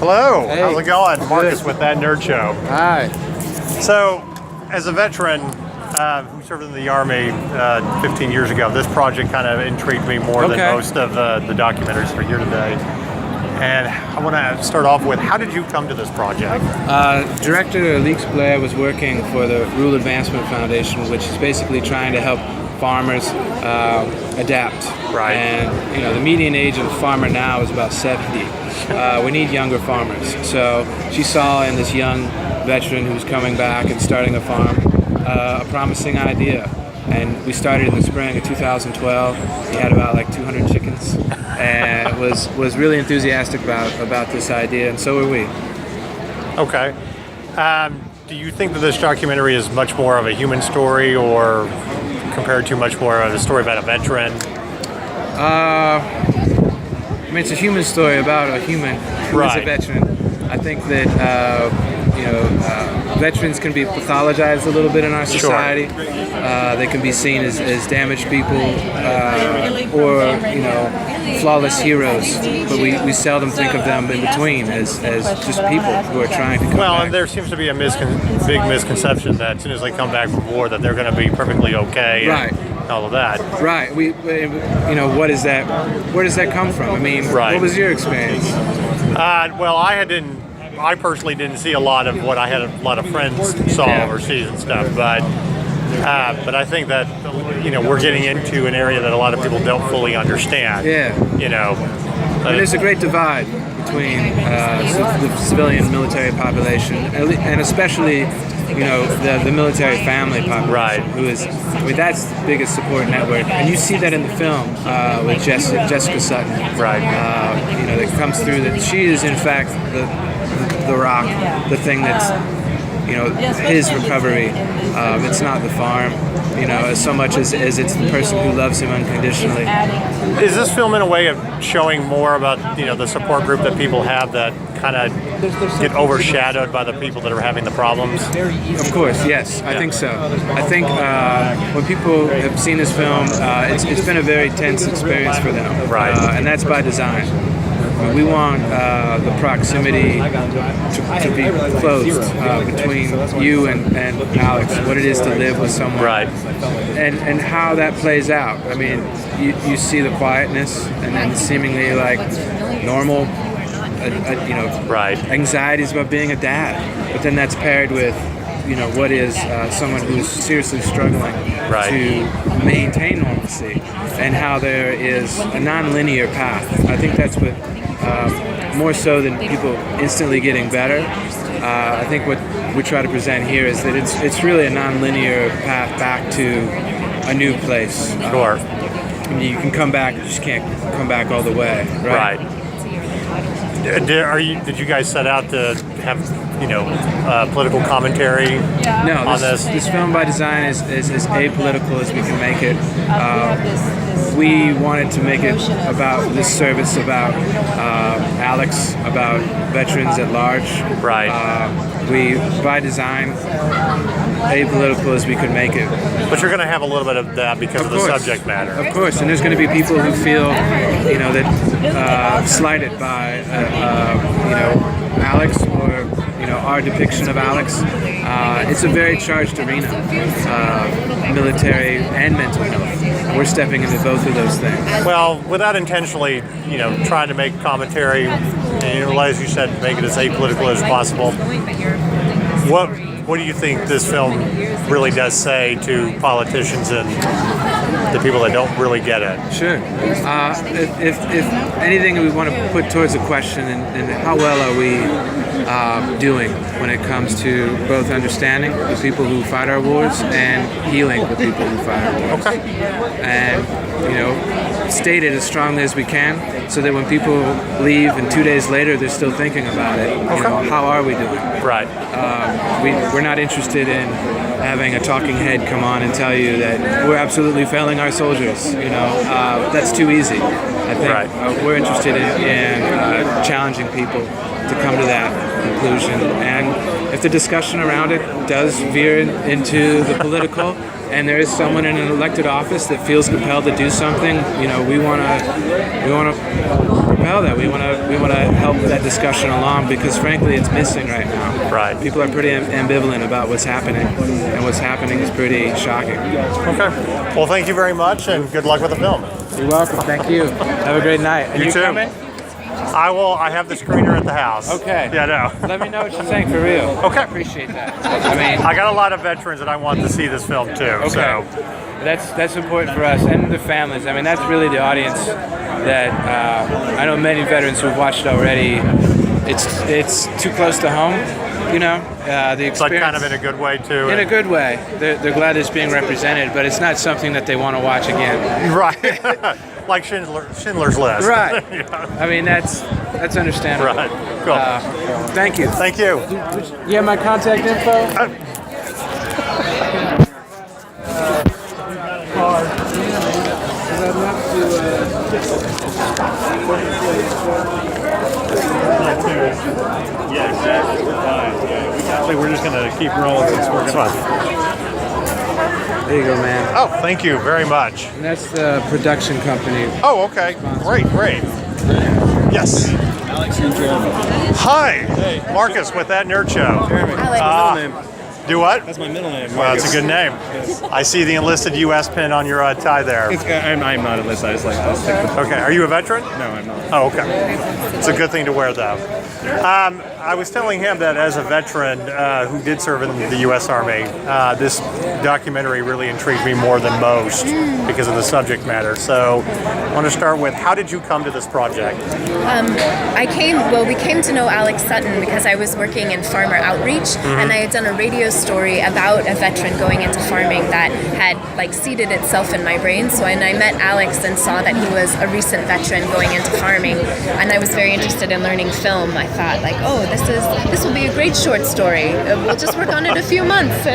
Hello, Hey. how's it going? Marcus Good. with That Nerd Show. Hi. So, as a veteran who served in the Army 15 years ago, this project kind of intrigued me more than Okay. most of the documentaries for here today. And I want to start off with, how did you come to this project? Director Alex Sutton was working for the Rural Advancement Foundation, which is basically trying to help farmers adapt. Right. And the median age of a farmer now is about 70. We need younger farmers. So she saw in this young veteran who's coming back and starting a farm a promising idea. And we started in the spring of 2012. We had about 200 chickens, and was really enthusiastic about this idea, and so were we. Okay. Do you think that this documentary is much more of a human story, or compared to much more of a story about a veteran? It's a human story about a human who is a veteran. I think that veterans can be pathologized a little bit in our society. Sure. They can be seen as damaged people or flawless heroes, but we seldom think of them in between as just people who are trying to come back. And there seems to be a big misconception that as soon as they come back from war that they're going to be perfectly okay. Right. And all of that. Right. What is that? Where does that come from? Right. What was your experience? Well, I personally didn't see a lot of what I had a lot of friends saw overseas and stuff, but I think that we're getting into an area that a lot of people don't fully understand. Yeah. And there's a great divide between the civilian military population, and especially the military family population. Right. Who is, that's the biggest support network, and you see that in the film with Jessica Sutton. Right. That comes through that she is in fact the rock, the thing that's his recovery. It's not the farm, as so much as it's the person who loves him unconditionally. Is this film in a way of showing more about the support group that people have that kind of get overshadowed by the people that are having the problems? Of course, yes, I think so. I think when people have seen this film, it's been a very tense experience for them, right? And that's by design. We want the proximity to be closed between you and Alex, what it is to live with someone. Right. And how that plays out. You see the quietness and then seemingly normal, right, anxieties about being a dad. But then that's paired with, what is someone who's seriously struggling to maintain normalcy, and how there is a non-linear path. I think that's what, more so than people instantly getting better, I think what we try to present here is that it's really a non-linear path back to a new place. Sure. You can come back, you just can't come back all the way, right? Did you guys set out to have political commentary on this? This film by design is as apolitical as we can make it. We wanted to make it about this service, about Alex, about veterans at large. Right. We, by design, apolitical as we could make it. But you're going to have a little bit of that because of the subject matter. Of course, and there's going to be people who feel, that slighted by, Alex or our depiction of Alex. It's a very charged arena, military and mental health. We're stepping into both of those things. Well, without intentionally, trying to make commentary, and as you said, make it as apolitical as possible. What do you think this film really does say to politicians and the people that don't really get it? Sure. If anything we want to put towards a question, and how well are we doing when it comes to both understanding the people who fight our wars and healing the people who fight our wars. Okay. And, state it as strongly as we can so that when people leave and 2 days later they're still thinking about it, how are we doing? Right. We're not interested in having a talking head come on and tell you that we're absolutely failing our soldiers. That's too easy. I think we're interested in challenging people to come to that conclusion. And if the discussion around it does veer into the political, and there is someone in an elected office that feels compelled to do something, we want to propel that. We want to help that discussion along, because frankly, it's missing right now. Right. People are pretty ambivalent about what's happening, and what's happening is pretty shocking. Okay. Well, thank you very much, and good luck with the film. You're welcome. Thank you. Have a great night. And You too. Coming? I will. I have the screener at the house. Okay. Yeah, no. Let me know what you think, for real. Okay. I appreciate that. I mean, I got a lot of veterans that I want to see this film too. okay. So. That's important for us and the families. I mean, that's really the audience that I know many veterans who've watched already. It's too close to home, the experience. But kind of in a good way too. In a good way. They're glad it's being represented, but it's not something that they want to watch again. Right. Like Schindler's List. Right. Yeah. I mean, that's understandable. Right. Cool. Thank you. Thank you. You have my contact info? Yeah, exactly. We're fine. Yeah, we're just gonna keep rolling since we're gonna. There you go, man. Oh, thank you very much. And that's the production company. Oh, okay. Great. Yes. Alex and Jeremy. Hi. Hey. Marcus with That Nerd Show. Jeremy. Alex. Do what? That's my middle name. Well, it's a good name. Yes. I see the enlisted U.S. pin on your tie there. I'm not enlisted. I just like to stick with. Okay. Are you a veteran? No, I'm not. Oh, okay. It's a good thing to wear, though. I was telling him that as a veteran who did serve in the U.S. Army, this documentary really intrigued me more than most because of the subject matter. So I want to start with, how did you come to this project? We came to know Alex Sutton because I was working in farmer outreach, and I had done a radio story about a veteran going into farming that had seeded itself in my brain. So when I met Alex and saw that he was a recent veteran going into farming, and I was very interested in learning film, I thought this will be a great short story. We'll just work on it a few months,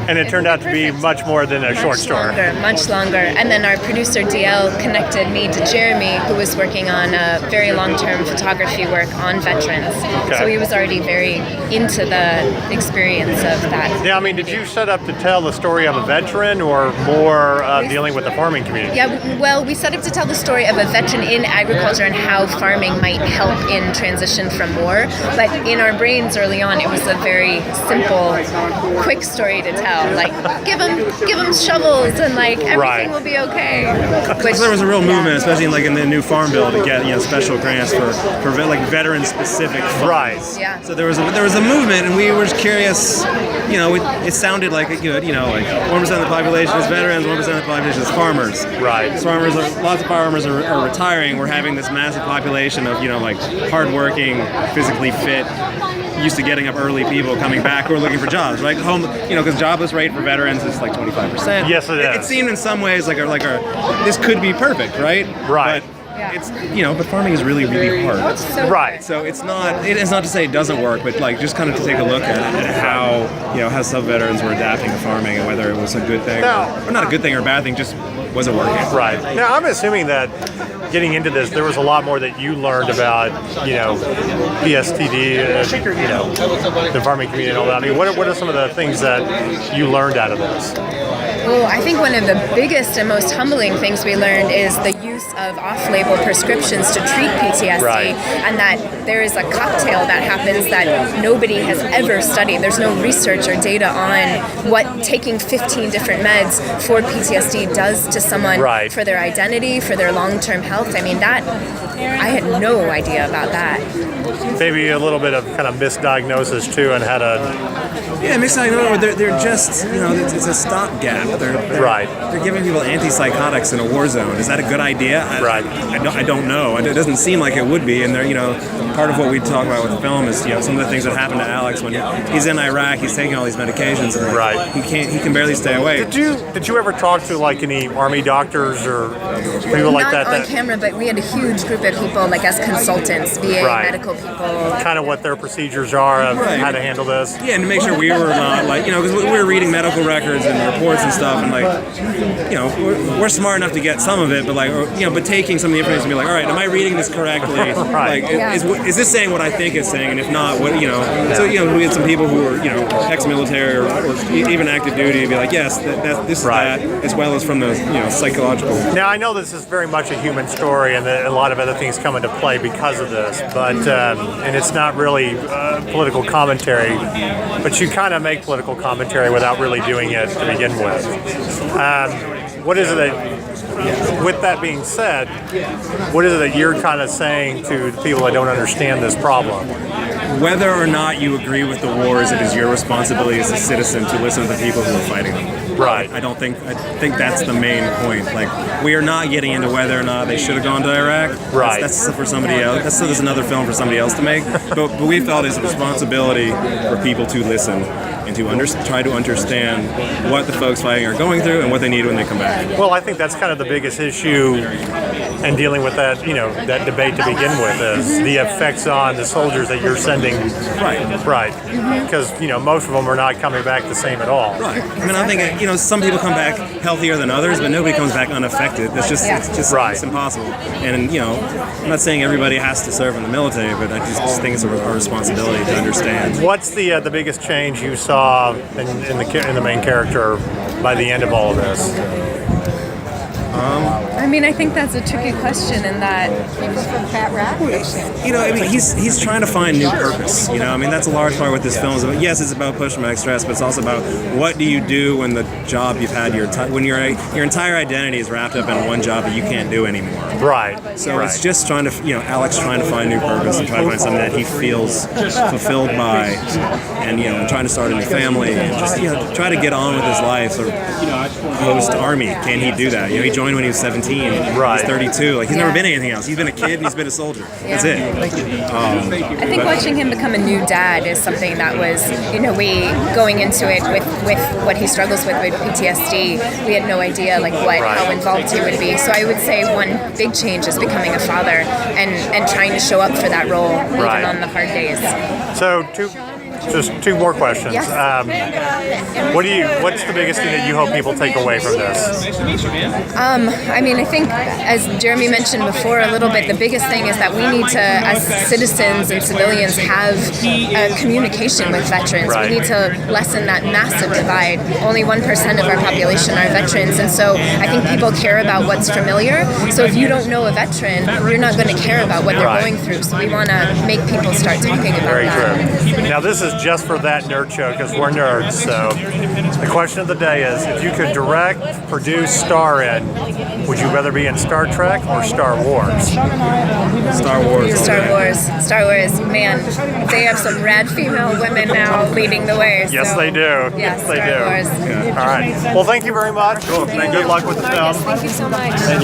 And it turned out to be much more than a short story. Much longer. And then our producer DL connected me to Jeremy, who was working on very long-term photography work on veterans. Okay. So he was already very into the experience of that. Yeah, I mean, did you set up to tell the story of a veteran or more dealing with the farming community? Yeah, well, we set up to tell the story of a veteran in agriculture and how farming might help in transition from war. But in our brains early on, it was a very simple, quick story to tell. Give them shovels and everything will be okay. Because there was a real movement, especially in the new farm bill, to get special grants for veteran specific funds. Right. Yeah. So there was a movement, and we were just curious. It sounded like a good 1% of the population is veterans, 1% of the population is farmers. Right. Lots of farmers are retiring. We're having this massive population of hardworking, physically fit, used to getting up early people coming back who are looking for jobs, right? Home, because jobless rate for veterans is 25%. Yes, it is. It seemed in some ways like our this could be perfect, right? Right. But it's but farming is really, really hard. Right. So it's not to say it doesn't work, but just kind of to take a look at how some veterans were adapting to farming and whether it was a good thing or not a good thing or a bad thing, just wasn't working. Right. Now, I'm assuming that getting into this, there was a lot more that you learned about, PSTD, the farming community and all that. I mean, what are some of the things that you learned out of this? Well, I think one of the biggest and most humbling things we learned is the use of off-label prescriptions to treat PTSD, right. And that there is a cocktail that happens that nobody has ever studied. There's no research or data on what taking 15 different meds for PTSD does to someone, right. For their identity, for their long-term health. I mean, that I had no idea about that. Maybe a little bit of kind of misdiagnosis too, and how to. Yeah, misdiagnosed. They're just it's a stopgap. They're giving people antipsychotics in a war zone. Is that a good idea? I don't know. It doesn't seem like it would be. And part of what we talk about with the film is some of the things that happened to Alex when he's in Iraq. He's taking all these medications, and he can barely stay awake. Did you ever talk to any Army doctors or people like that? Not on camera, but we had a huge group of people as consultants, VA medical people. Kind of what their procedures are of how to handle this. Yeah, and to make sure we were not because we were reading medical records and reports and stuff. stuff, and we're smart enough to get some of it, but but taking some of the information and be like, all right, am I reading this correctly? Right. Is this saying what I think it's saying? And if not, what So we had some people who were ex-military or even active duty be like, yes, this is that, as well as from the psychological. Now I know this is very much a human story, and that a lot of other things come into play because of this, but and it's not really political commentary, but you kind of make political commentary without really doing it to begin with. What is it that, with that being said, what is it that you're kind of saying to the people that don't understand this problem? Whether or not you agree with the wars, it is your responsibility as a citizen to listen to the people who are fighting them. Right. I think that's the main point. We are not getting into whether or not they should have gone to Iraq. Right. That's for somebody else. There's another film for somebody else to make. But we felt it's a responsibility for people to listen and to try to understand what the folks fighting are going through and what they need when they come back. Well, I think that's kind of the biggest issue in dealing with that, that debate to begin with, is the effects on the soldiers that you're sending. Right. Right. Because, most of them are not coming back the same at all. Right. I mean, I think, some people come back healthier than others, but nobody comes back unaffected. It's just right. It's impossible. And, I'm not saying everybody has to serve in the military, but I just think it's our responsibility to understand. What's the biggest change you saw in the main character by the end of all of this? I think that's a tricky question in that he's trying to find new purpose. That's a large part of what this film is about. Yes, it's about post-traumatic stress, but it's also about what do you do when the job you've had when your entire identity is wrapped up in one job that you can't do anymore. Right. So it's just trying to, Alex trying to find new purpose and trying to find something that he feels fulfilled by, and trying to start a new family and just try to get on with his life. So post army, can he do that? He joined when he was 17. Right. He's 32. He's never been anything else. He's been a kid and he's been a soldier. That's it. I think watching him become a new dad is something that was, going into it with what he struggles with PTSD, we had no idea how involved he would be. So I would say one big change is becoming a father and trying to show up for that role even on the hard days. So just two more questions. Yes. What's the biggest thing that you hope people take away from this? I think, as Jeremy mentioned before a little bit, the biggest thing is that we need to, as citizens and civilians, have communication with veterans. Right. We need to lessen that massive divide. Only 1% of our population are veterans, and so I think people care about what's familiar. So if you don't know a veteran, you're not going to care about what they're going through. So we want to make people start talking about Very that. true. Now this is just for that nerd show because we're nerds. So the question of the day is, if you could direct, produce, star in, would you rather be in Star Trek or Star Wars? Star Wars. Star Wars. Man, they have some rad female women now leading the way. Yes, so, they do. Yeah, Yes, they Star do. Wars. Yeah. All right. Well, thank you very much. Cool. Good luck with the film. Thank you so much.